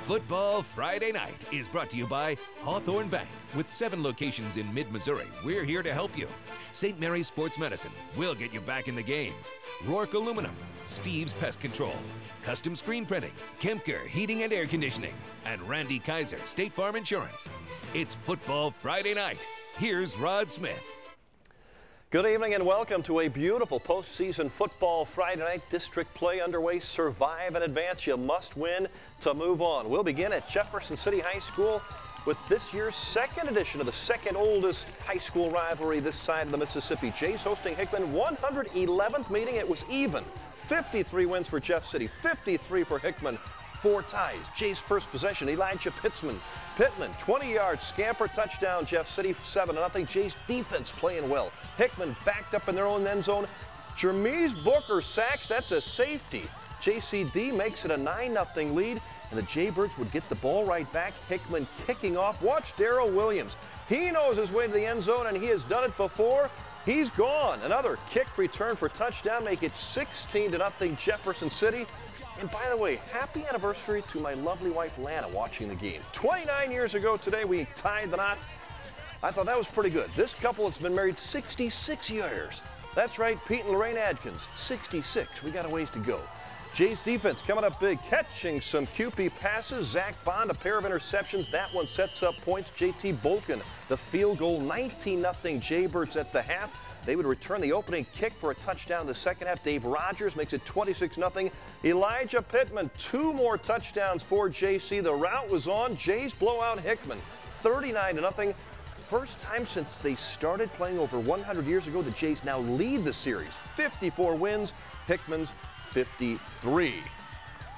Football Friday Night is brought to you by Hawthorne Bank. With 7 locations in mid-Missouri, we're here to help you. St. Mary's Sports Medicine, we'll get you back in the game. Rourke Aluminum, Steve's Pest Control, Custom Screen Printing, Kempker Heating and Air Conditioning, and Randy Kaiser, State Farm Insurance. It's Football Friday Night. Here's Rod Smith. Good evening and welcome to a beautiful postseason football Friday night district play underway. Survive and advance. You must win to move on. We'll begin at Jefferson City High School with this year's second edition of the second oldest high school rivalry this side of the Mississippi. Jays hosting Hickman, 111th meeting. It was even. 53 wins for Jeff City, 53 for Hickman. 4 ties. Jays first possession. Elijah Pittman, 20-yard scamper touchdown. Jeff City 7-0. Jays defense playing well. Hickman backed up in their own end zone. Jermise Booker sacks. That's a safety. JCD makes it a 9-0 lead, and the Jaybirds would get the ball right back. Hickman kicking off. Watch Darrell Williams. He knows his way to the end zone, and he has done it before. He's gone. Another kick return for touchdown. Make it 16-0 Jefferson City. And by the way, happy anniversary to my lovely wife, Lana, watching the game. 29 years ago today, we tied the knot. I thought that was pretty good. This couple has been married 66 years. That's right, Pete and Lorraine Adkins, 66. We got a ways to go. Jays defense coming up big, catching some QP passes. Zach Bond, a pair of interceptions. That one sets up points. JT Bolkin, the field goal, 19-0 Jaybirds at the half. They would return the opening kick for a touchdown in the second half. Dave Rogers makes it 26-0. Elijah Pittman, 2 more touchdowns for JC. The route was on. Jays blow out Hickman, 39-0. First time since they started playing over 100 years ago, the Jays now lead the series. 54 wins, Hickman's 53.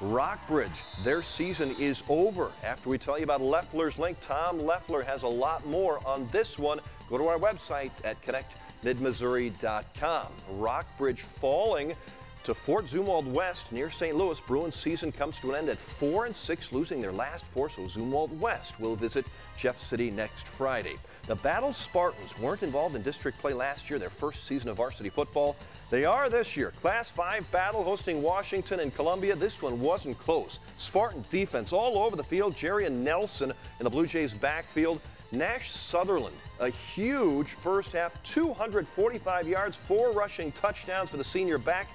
Rockbridge, their season is over. After we tell you about Leffler's link, Tom Leffler has a lot more on this one. Go to our website at connectmidmissouri.com. Rockbridge falling to Fort Zumwalt West near St. Louis. Bruins season comes to an end at 4-6, losing their last 4, so Zumwalt West will visit Jeff City next Friday. The Battle Spartans weren't involved in district play last year, their first season of varsity football. They are this year. Class 5 battle hosting Washington and Columbia. This one wasn't close. Spartan defense all over the field. Jerry and Nelson in the Blue Jays backfield. Nash Sutherland, a huge first half, 245 yards, 4 rushing touchdowns for the senior back.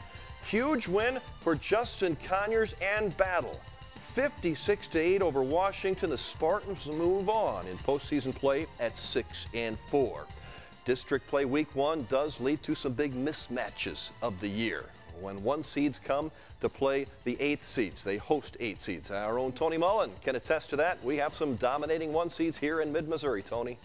Huge win for Justin Conyers and Battle. 56-8 over Washington. The Spartans move on in postseason play at 6-4. District play week 1 does lead to some big mismatches of the year. When 1 seeds come to play the 8th seeds, they host 8 seeds. Our own Tony Mullen can attest to that. We have some dominating 1 seeds here in mid-Missouri, Tony.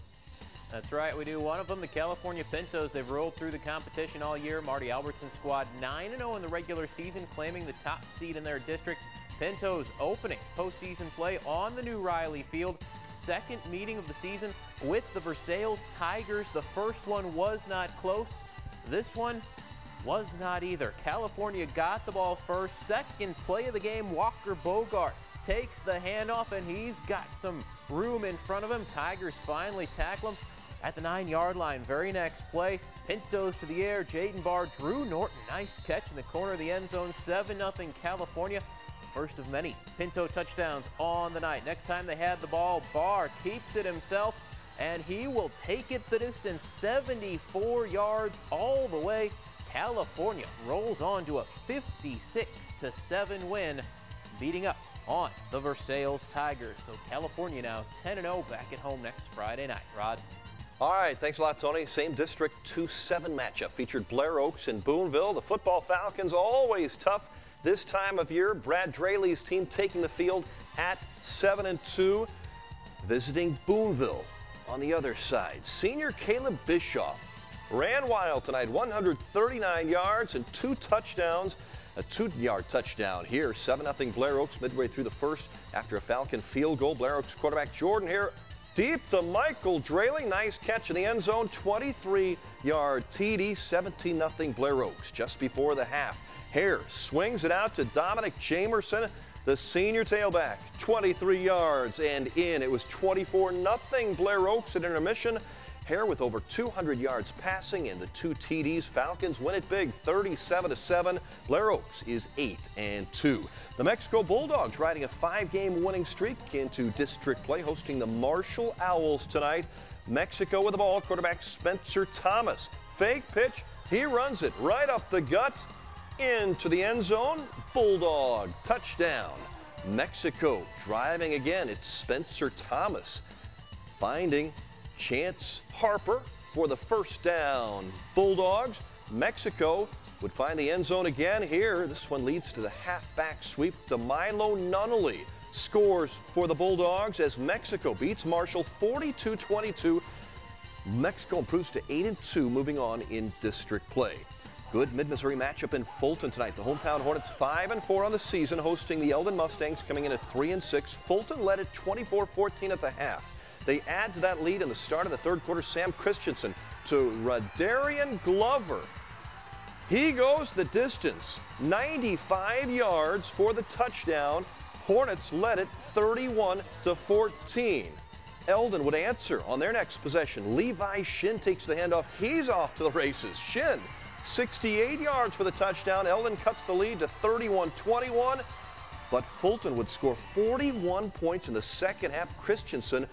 That's right, we do. One of them, the California Pinos. They've rolled through the competition all year. Marty Albertson's squad 9-0 in the regular season, claiming the top seed in their district. Pinos opening postseason play on the new Riley Field. Second meeting of the season with the Versailles Tigers. The first one was not close. This one was not either. California got the ball first. Second play of the game, Walker Bogart takes the handoff, and he's got some room in front of him. Tigers finally tackle him at the 9-yard line. Very next play, Pintos to the air. Jaden Barr, Drew Norton, nice catch in the corner of the end zone. 7-0 California. First of many Pinto touchdowns on the night. Next time they had the ball, Barr keeps it himself, and he will take it the distance, 74 yards all the way. California rolls on to a 56-7 win, beating up on the Versailles Tigers. So California now 10-0 back at home next Friday night. Rod? All right, thanks a lot, Tony. Same District 2-7 matchup featured Blair Oaks and Boonville. The football Falcons always tough this time of year. Brad Draley's team taking the field at 7-2, visiting Boonville on the other side. Senior Caleb Bischoff ran wild tonight, 139 yards and 2 touchdowns. A 2-yard touchdown here. 7-0 Blair Oaks midway through the first after a Falcon field goal. Blair Oaks quarterback Jordan here deep to Michael Draley. Nice catch in the end zone. 23-yard TD. 17-0 Blair Oaks just before the half. Hare swings it out to Dominic Jamerson, the senior tailback. 23 yards and in. It was 24-0 Blair Oaks at intermission. Hare with over 200 yards passing and the 2 TDs. Falcons win it big, 37-7. Blair Oaks is 8-2. The Mexico Bulldogs riding a 5-game winning streak into district play, hosting the Marshall Owls tonight. Mexico with the ball, quarterback Spencer Thomas. Fake pitch, he runs it right up the gut into the end zone. Bulldog touchdown. Mexico driving again. It's Spencer Thomas finding Chance Harper for the first down. Bulldogs. Mexico would find the end zone again here. This one leads to the halfback sweep to Milo Nunnally. Scores for the Bulldogs as Mexico beats Marshall 42-22. Mexico improves to 8-2, moving on in district play. Good Mid-Missouri matchup in Fulton tonight. The hometown Hornets 5-4 on the season, hosting the Eldon Mustangs, coming in at 3-6. Fulton led at 24-14 at the half. They add to that lead in the start of the third quarter. Sam Christensen to Radarian Glover. He goes the distance, 95 yards for the touchdown. Hornets led it 31-14. Eldon would answer on their next possession. Levi Shin takes the handoff. He's off to the races. Shin, 68 yards for the touchdown. Eldon cuts the lead to 31-21. But Fulton would score 41 points in the second half. Christensen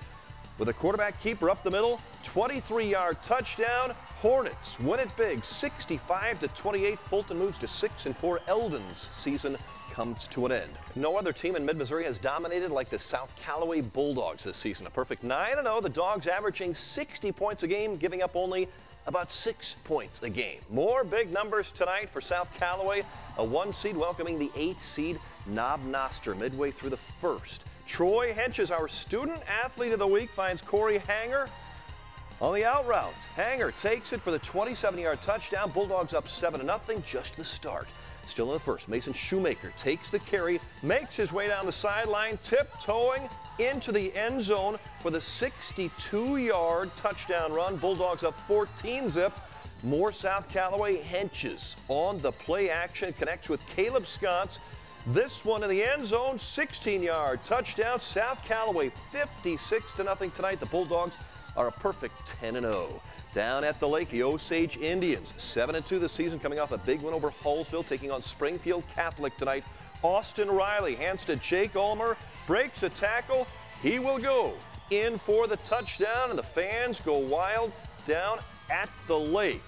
with a quarterback keeper up the middle, 23-yard touchdown. Hornets win it big, 65-28. Fulton moves to 6-4. Eldon's season comes to an end. No other team in Mid-Missouri has dominated like the South Callaway Bulldogs this season. A perfect 9-0. The Dogs averaging 60 points a game, giving up only about 6 points a game. More big numbers tonight for South Callaway. A 1 seed welcoming the 8 seed Knob Noster midway through the first. Troy Henches, our student athlete of the week, finds Corey Hanger on the out route. Hanger takes it for the 27-yard touchdown. Bulldogs up 7-0, just the start. Still in the first, Mason Shoemaker takes the carry, makes his way down the sideline, tiptoeing into the end zone for the 62-yard touchdown run. Bulldogs up 14-zip. More South Callaway. Henches on the play action, connects with Caleb Sconce. This one in the end zone, 16-yard touchdown. South Callaway 56-0 tonight. The Bulldogs are a perfect 10-0. Down at the lake, the Osage Indians 7-2 this season, coming off a big win over Hallsville, taking on Springfield Catholic tonight. Austin Riley hands to Jake Ulmer, breaks a tackle. He will go in for the touchdown, and the fans go wild down at the lake.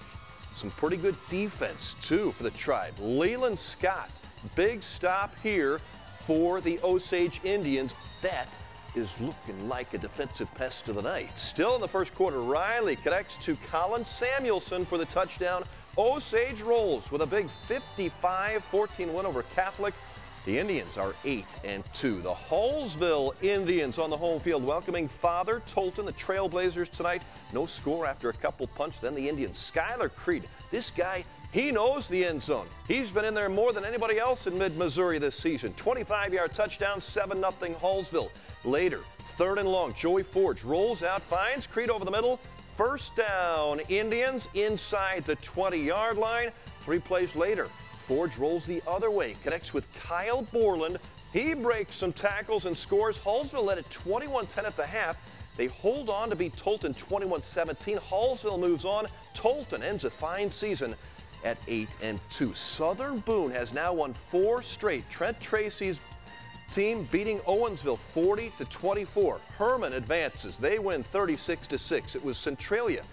Some pretty good defense, too, for the Tribe. Leland Scott, big stop here for the Osage Indians. That is looking like a defensive pest of the night. Still in the first quarter, Riley connects to Colin Samuelson for the touchdown. Osage rolls with a big 55-14 win over Catholic. The Indians are 8-2. The Hallsville Indians on the home field welcoming Father Tolton, the Trailblazers tonight. No score after a couple punts. Then the Indians. Skylar Creed, this guy, he knows the end zone. He's been in there more than anybody else in Mid-Missouri this season. 25-yard touchdown, 7-0 Hallsville. Later, 3rd and long, Joey Forge rolls out, finds Creed over the middle. First down, Indians inside the 20-yard line. 3 plays later, Forge rolls the other way, connects with Kyle Borland. He breaks some tackles and scores. Hallsville led at 21-10 at the half. They hold on to beat Tolton 21-17. Hallsville moves on. Tolton ends a fine season at 8-2. Southern Boone has now won 4 straight. Trent Tracy's team beating Owensville 40-24. Herman advances. They win 36-6. It was Centralia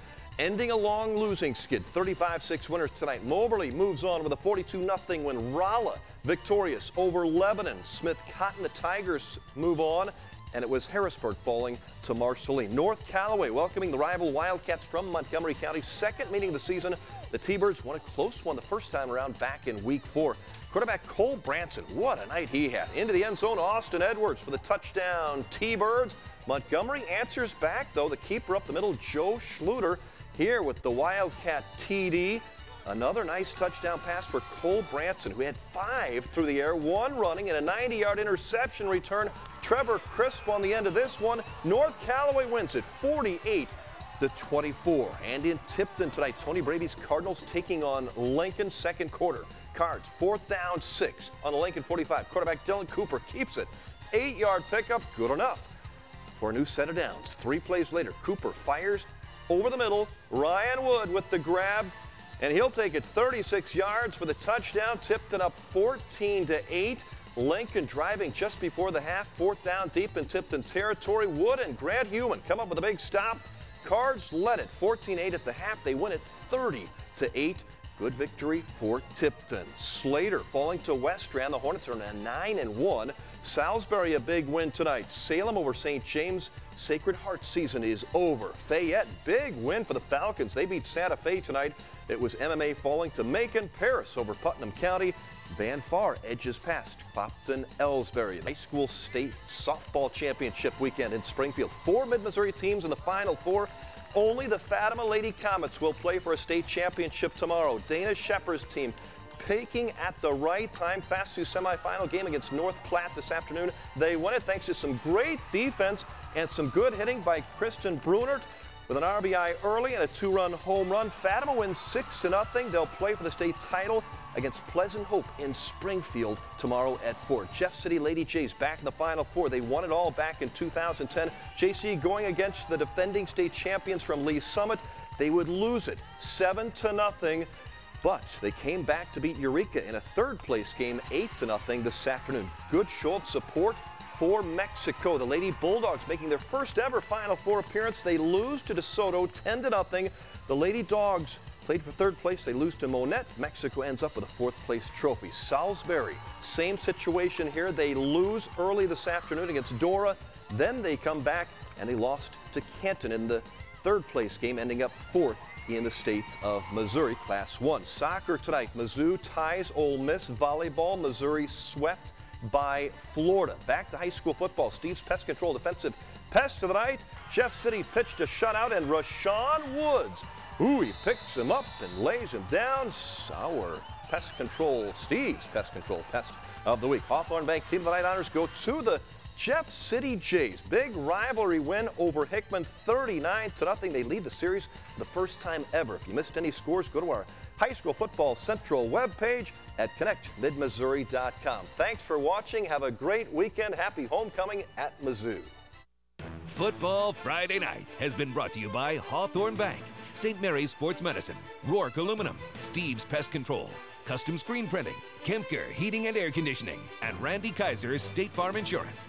ending a long losing skid. 35-6 winners tonight. Moberly moves on with a 42-0 win. Rolla victorious over Lebanon. Smith Cotton, the Tigers move on. And it was Harrisburg falling to Marceline. North Callaway welcoming the rival Wildcats from Montgomery County. Second meeting of the season. The T-Birds won a close one the first time around back in week 4. Quarterback Cole Branson, what a night he had. Into the end zone, Austin Edwards for the touchdown. T-Birds. Montgomery answers back, though. The keeper up the middle, Joe Schluter, here with the Wildcat TD. Another nice touchdown pass for Cole Branson, who had 5 through the air, 1 running, and a 90-yard interception return. Trevor Crisp on the end of this one. North Callaway wins it 48-24. And in Tipton tonight, Tony Brady's Cardinals taking on Lincoln. Second quarter. Cards, 4th down, 6 on the Lincoln 45. Quarterback Dylan Cooper keeps it. 8-yard pickup, good enough for a new set of downs. 3 plays later, Cooper fires over the middle. Ryan Wood with the grab, and he'll take it 36 yards for the touchdown. Tipton up 14-8. Lincoln driving just before the half. 4th down deep in Tipton territory. Wood and Grant Heumann come up with a big stop. Cards led it 14-8 at the half. They win it 30-8. Good victory for Tipton. Slater falling to Westran. The Hornets are on a 9-1. Salisbury a big win tonight. Salem over St. James. Sacred Heart season is over. Fayette, big win for the Falcons. They beat Santa Fe tonight. It was MMA falling to Macon. Paris over Putnam County. Van Far edges past Clopton Ellsbury. High school state softball championship weekend in Springfield. 4 mid-Missouri teams in the Final Four. Only the Fatima Lady Comets will play for a state championship tomorrow. Dana Shepard's team peaking at the right time. Class 2 semifinal game against North Platte this afternoon. They won it thanks to some great defense and some good hitting by Kristen Brunert with an RBI early and a 2-run home run. Fatima wins 6-0. They'll play for the state title against Pleasant Hope in Springfield tomorrow at 4. Jeff City Lady Jays back in the Final Four. They won it all back in 2010. JC going against the defending state champions from Lee Summit. They would lose it 7-0, but they came back to beat Eureka in a 3rd place game 8-0 this afternoon. Good show of support for Mexico. The Lady Bulldogs making their first ever Final Four appearance. They lose to DeSoto 10-0. The Lady Dogs played for 3rd place. They lose to Monette. Mexico ends up with a 4th place trophy. Salisbury, same situation here. They lose early this afternoon against Dora. Then they come back and they lost to Canton in the 3rd place game, ending up 4th in the state of Missouri, Class 1. Soccer tonight. Mizzou ties Ole Miss. Volleyball, Missouri swept by Florida. Back to high school football. Steve's Pest Control defensive pest of the night. Jeff City pitched a shutout, and Rashawn Woods, he picks him up and lays him down. Our Pest Control, Steve's Pest Control pest of the week. Hawthorne Bank Team of the Night honors go to the Jeff City Jays. Big rivalry win over Hickman, 39-0. They lead the series for the first time ever. If you missed any scores, go to our High School Football Central webpage at connectmidmissouri.com. Thanks for watching. Have a great weekend. Happy homecoming at Mizzou. Football Friday Night has been brought to you by Hawthorne Bank, St. Mary's Sports Medicine, Rourke Aluminum, Steve's Pest Control, Custom Screen Printing, Kempker Heating and Air Conditioning, and Randy Kaiser's State Farm Insurance.